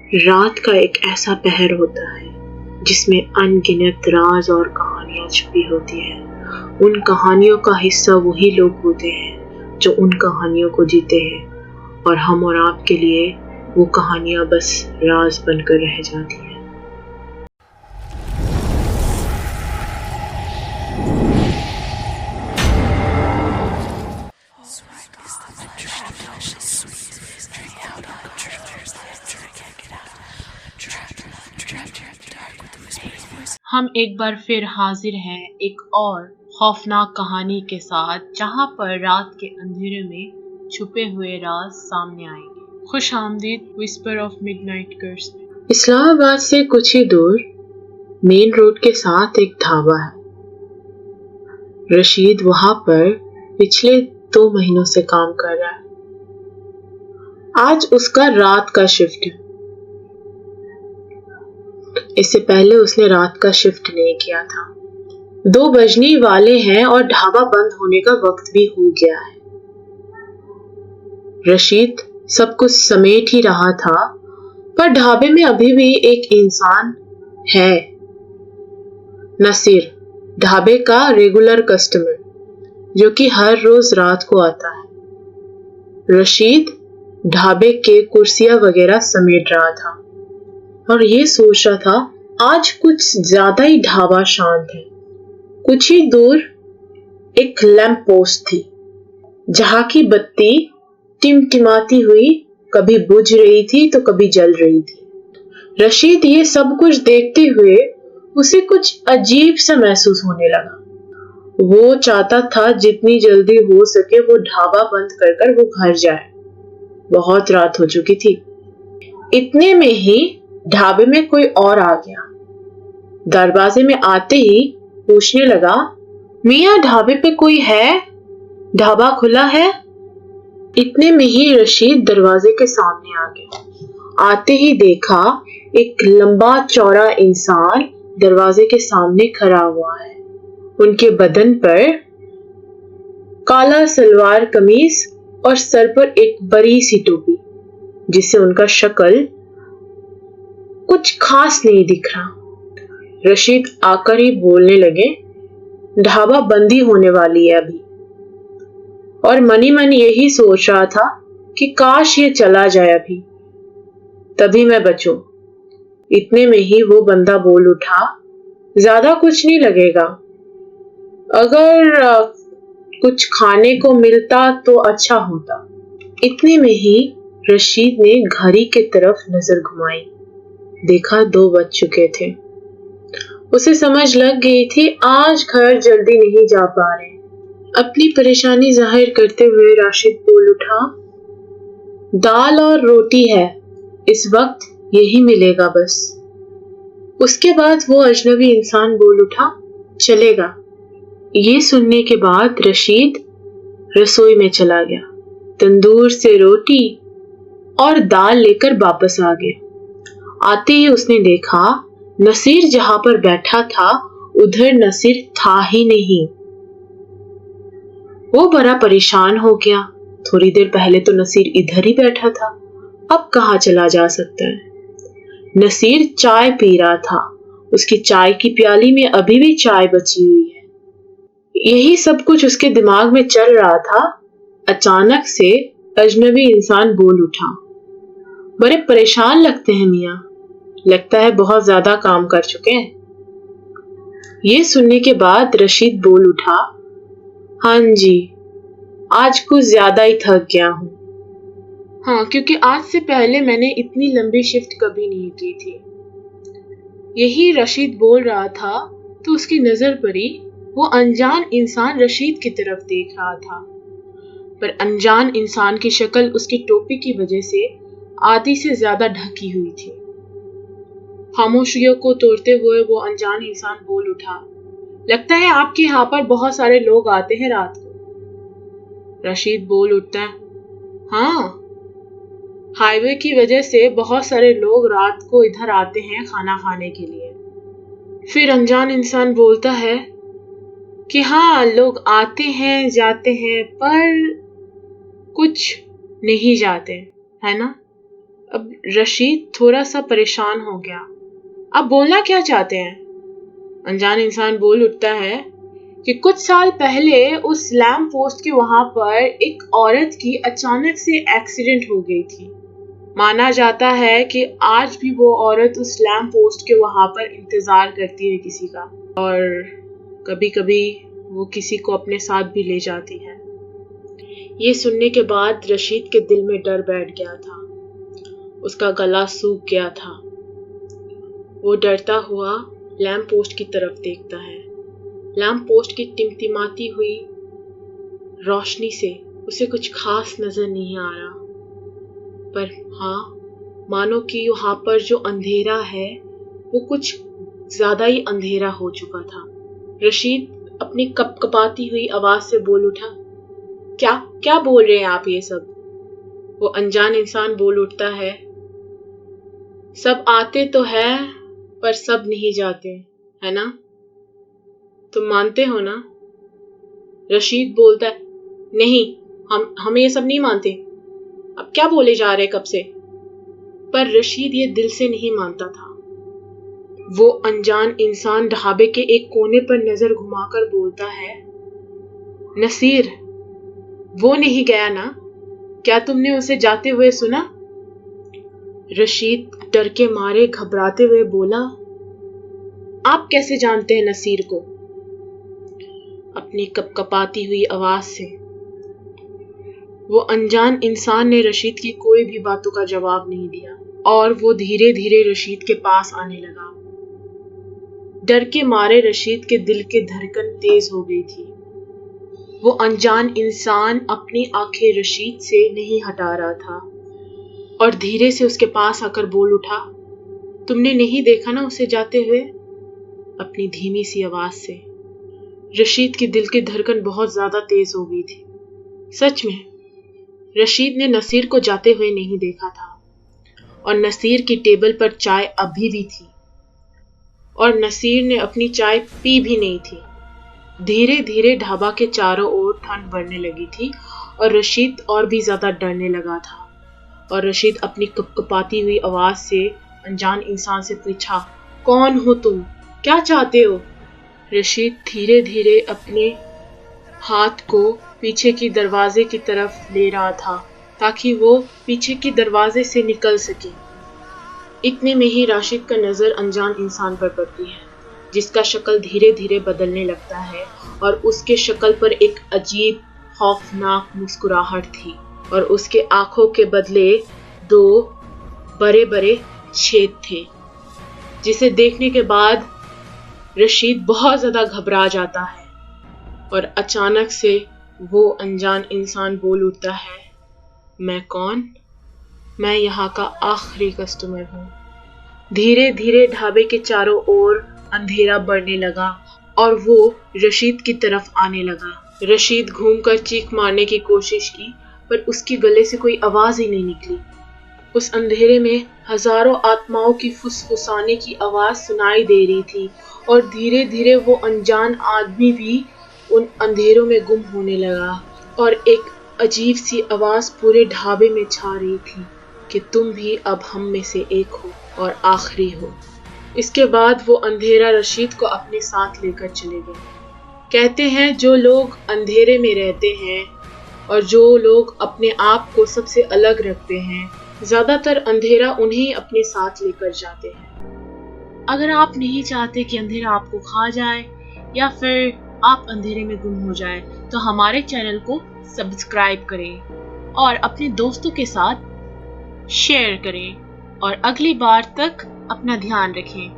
रात का एक ऐसा पहर होता है जिसमें अनगिनत राज और कहानियां छुपी होती है। उन कहानियों का हिस्सा वही लोग होते हैं जो उन कहानियों को जीते हैं, और हम और आपके लिए वो कहानियां बस राज बनकर रह जाती हैं। हम एक बार फिर हाजिर हैं एक और खौफनाक कहानी के साथ, जहां पर रात के अंधेरे में छुपे हुए राज सामने आएंगे। खुश आमदीद विस्पर ऑफ मिडनाइट कर्स। इस्लामाबाद से कुछ ही दूर मेन रोड के साथ एक ढाबा है। रशीद वहां पर पिछले 2 महीनों से काम कर रहा है। आज उसका रात का शिफ्ट है। इससे पहले उसने रात का शिफ्ट नहीं किया था। 2 बजने वाले हैं और ढाबा बंद होने का वक्त भी हो गया है। रशीद सब कुछ समेट ही रहा था, पर ढाबे में अभी भी एक इंसान है। नसीर, ढाबे का रेगुलर कस्टमर, जो कि हर रोज रात को आता है। रशीद ढाबे के कुर्सियां वगैरह समेट रहा था और ये सोच रहा था आज कुछ ज्यादा ही ढाबा शांत है। कुछ ही दूर एक लैंप पोस्ट थी, जहां की बत्ती टिमटिमाती हुई कभी बुझ रही थी तो कभी जल रही थी। रशीद ये सब कुछ देखते हुए उसे कुछ अजीब सा महसूस होने लगा। वो चाहता था जितनी जल्दी हो सके वो ढाबा बंद कर वो घर जाए। बहुत रात हो चुकी थी। इतने में ही ढाबे में कोई और आ गया। दरवाजे में आते ही पूछने लगा, मियां ढाबे पे कोई है? ढाबा खुला है? इतने में ही रशीद दरवाजे के सामने आ गया। आते ही देखा एक लंबा चौड़ा इंसान दरवाजे के सामने खड़ा हुआ है। उनके बदन पर काला सलवार कमीज और सर पर एक बड़ी सी टोपी, जिससे उनका शक्ल कुछ खास नहीं दिख रहा। रशीद आकर ही बोलने लगे, ढाबा बंदी होने वाली है अभी। और मनी मन यही सोच रहा था कि काश ये चला जाए अभी, तभी मैं बचूं। इतने में ही वो बंदा बोल उठा, ज्यादा कुछ नहीं लगेगा, अगर कुछ खाने को मिलता तो अच्छा होता। इतने में ही रशीद ने घड़ी की तरफ नजर घुमाई। देखा 2 बज चुके थे। उसे समझ लग गई थी आज घर जल्दी नहीं जा पा रहे। अपनी परेशानी जाहिर करते हुए राशिद बोल उठा, दाल और रोटी है, इस वक्त यही मिलेगा बस। उसके बाद वो अजनबी इंसान बोल उठा, चलेगा। ये सुनने के बाद रशीद रसोई में चला गया। तंदूर से रोटी और दाल लेकर वापस आ गया। आते ही उसने देखा नसीर जहां पर बैठा था उधर नसीर था ही नहीं। वो बड़ा परेशान हो गया। थोड़ी देर पहले तो नसीर इधर ही बैठा था, अब कहाँ चला जा सकता है। नसीर चाय पी रहा था। उसकी चाय की प्याली में अभी भी चाय बची हुई है। यही सब कुछ उसके दिमाग में चल रहा था। अचानक से अजनबी इंसान बोल उठा, बड़े परेशान लगते हैं मियां, लगता है बहुत ज्यादा काम कर चुके हैं। ये सुनने के बाद रशीद बोल उठा, हाँ जी, आज कुछ ज्यादा ही थक गया हूँ। हाँ, क्योंकि आज से पहले मैंने इतनी लंबी शिफ्ट कभी नहीं की थी। यही रशीद बोल रहा था तो उसकी नजर पड़ी। वो अनजान इंसान रशीद की तरफ देख रहा था, पर अनजान इंसान की शक्ल उसकी टोपी की वजह से आधी से ज्यादा ढकी हुई थी। खामोशियों को तोड़ते हुए वो अनजान इंसान बोल उठा, लगता है आपके यहाँ पर बहुत सारे लोग आते हैं रात को। रशीद बोल उठता है, हाँ, हाईवे की वजह से बहुत सारे लोग रात को इधर आते हैं खाना खाने के लिए। फिर अनजान इंसान बोलता है कि हाँ, लोग आते हैं जाते हैं पर कुछ नहीं जाते, है ना। अब रशीद थोड़ा सा परेशान हो गया। आप बोलना क्या चाहते हैं? अनजान इंसान बोल उठता है कि कुछ साल पहले उस लैंप पोस्ट के वहां पर एक औरत की अचानक से एक्सीडेंट हो गई थी। माना जाता है कि आज भी वो औरत उस लैंप पोस्ट के वहां पर इंतजार करती है किसी का, और कभी कभी वो किसी को अपने साथ भी ले जाती है। ये सुनने के बाद रशीद के दिल में डर बैठ गया था। उसका गला सूख गया था। वो डरता हुआ लैंप पोस्ट की तरफ देखता है। लैंप पोस्ट की टिमटिमाती हुई रोशनी से उसे कुछ खास नजर नहीं आ रहा, पर हाँ, मानो कि वहां पर जो अंधेरा है वो कुछ ज्यादा ही अंधेरा हो चुका था। रशीद अपनी कपकपाती हुई आवाज से बोल उठा, क्या क्या बोल रहे हैं आप ये सब? वो अनजान इंसान बोल उठता है, सब आते तो है पर सब नहीं जाते, है ना? तुम मानते हो ना? रशीद बोलता है, नहीं, हम ये सब नहीं मानते। अब क्या बोले जा रहे कब से? पर रशीद ये दिल से नहीं मानता था। वो अनजान इंसान ढाबे के एक कोने पर नजर घुमाकर बोलता है, नसीर, वो नहीं गया ना? क्या तुमने उसे जाते हुए सुना? रशीद डर के मारे घबराते हुए बोला, आप कैसे जानते हैं नसीर को? अपनी कपकपाती हुई आवाज से। वो अनजान इंसान ने रशीद की कोई भी बातों का जवाब नहीं दिया और वो धीरे धीरे रशीद के पास आने लगा। डर के मारे रशीद के दिल की धड़कन तेज हो गई थी। वो अनजान इंसान अपनी आंखें रशीद से नहीं हटा रहा था और धीरे से उसके पास आकर बोल उठा, तुमने नहीं देखा ना उसे जाते हुए? अपनी धीमी सी आवाज से। रशीद की दिल की धड़कन बहुत ज्यादा तेज हो गई थी। सच में रशीद ने नसीर को जाते हुए नहीं देखा था और नसीर की टेबल पर चाय अभी भी थी और नसीर ने अपनी चाय पी भी नहीं थी। धीरे धीरे ढाबा के चारों ओर ठंड बढ़ने लगी थी और रशीद और भी ज्यादा डरने लगा था। और रशीद अपनी कपकपाती हुई आवाज से अनजान इंसान से पूछा, कौन हो तुम? क्या चाहते हो? रशीद धीरे धीरे अपने हाथ को पीछे की दरवाजे की तरफ ले रहा था ताकि वो पीछे की दरवाजे से निकल सके। इतने में ही राशिद का नजर अनजान इंसान पर पड़ती है, जिसका शक्ल धीरे धीरे बदलने लगता है और उसके शक्ल पर एक अजीब खौफनाक मुस्कुराहट थी और उसके आंखों के बदले 2 बड़े बड़े छेद थे, जिसे देखने के बाद रशीद बहुत ज्यादा घबरा जाता है और अचानक से वो अनजान इंसान बोल उठता है, मैं कौन? मैं यहाँ का आखिरी कस्टमर हूँ। धीरे धीरे ढाबे के चारों ओर अंधेरा बढ़ने लगा और वो रशीद की तरफ आने लगा। रशीद घूमकर चीख मारने की कोशिश की पर उसके गले से कोई आवाज ही नहीं निकली। उस अंधेरे में हजारों आत्माओं की फुसफुसाने की आवाज सुनाई दे रही थी और धीरे धीरे वो अनजान आदमी भी उन अंधेरों में गुम होने लगा और एक अजीब सी आवाज पूरे ढाबे में छा रही थी कि तुम भी अब हम में से एक हो और आखिरी हो। इसके बाद वो अंधेरा रशीद को अपने साथ लेकर चले गए। कहते हैं जो लोग अंधेरे में रहते हैं और जो लोग अपने आप को सबसे अलग रखते हैं, ज्यादातर अंधेरा उन्हें अपने साथ लेकर जाते हैं। अगर आप नहीं चाहते कि अंधेरा आपको खा जाए या फिर आप अंधेरे में गुम हो जाए, तो हमारे चैनल को सब्सक्राइब करें और अपने दोस्तों के साथ शेयर करें और अगली बार तक अपना ध्यान रखें।